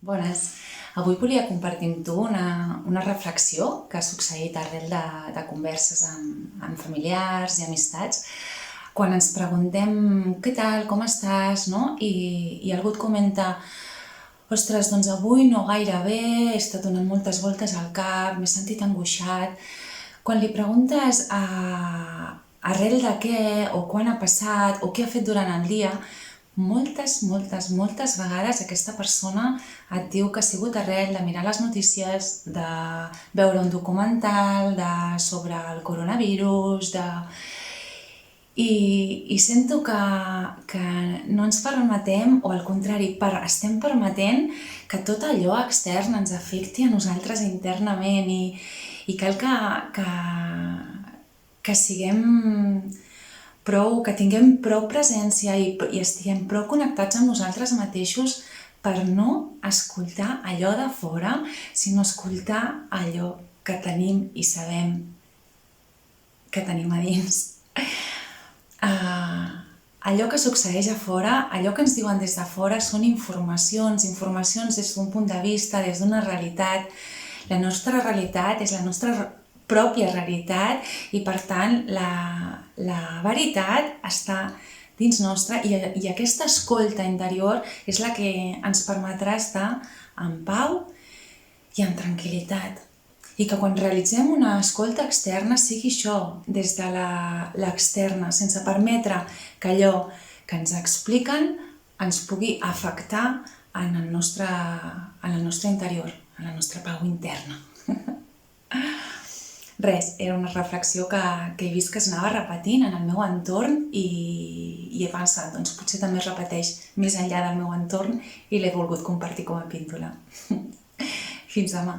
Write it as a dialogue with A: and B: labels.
A: Bones. Avui volia compartir amb tu una reflexió que ha succeït arrel de converses amb familiars i amistats, quan ens preguntem què tal, com estàs, no? I algú et comenta: ostres, doncs avui no gaire bé, he estat donant moltes voltes al cap, m'he sentit angoixat. Quan li preguntes arrel de què, o quan ha passat, o què ha fet durant el dia, moltes vegades aquesta persona et diu que ha sigut arrel de mirar les notícies, de veure un documental sobre el coronavirus, I sento que no ens permetem, o al contrari, estem permetent que tot allò extern ens afecti a nosaltres internament i cal que siguem que tinguem prou presència i estiguem prou connectats amb nosaltres mateixos per no escoltar allò de fora, sinó escoltar allò que tenim i sabem que tenim a dins. Allò que succeeix a fora, allò que ens diuen des de fora són informacions des d'un punt de vista, des d'una realitat. La nostra realitat és la nostra pròpia realitat i, per tant, la veritat està dins nostra i aquesta escolta interior és la que ens permetrà estar en pau i en tranquil·litat. I que quan realitzem una escolta externa sigui això, des de l'externa, sense permetre que allò que ens expliquen ens pugui afectar en el nostre interior, en la nostra pau interna. Res, era una reflexió que he vist que es anava repetint en el meu entorn i he pensat, doncs potser també es repeteix més enllà del meu entorn i l'he volgut compartir com a píndola. Fins demà.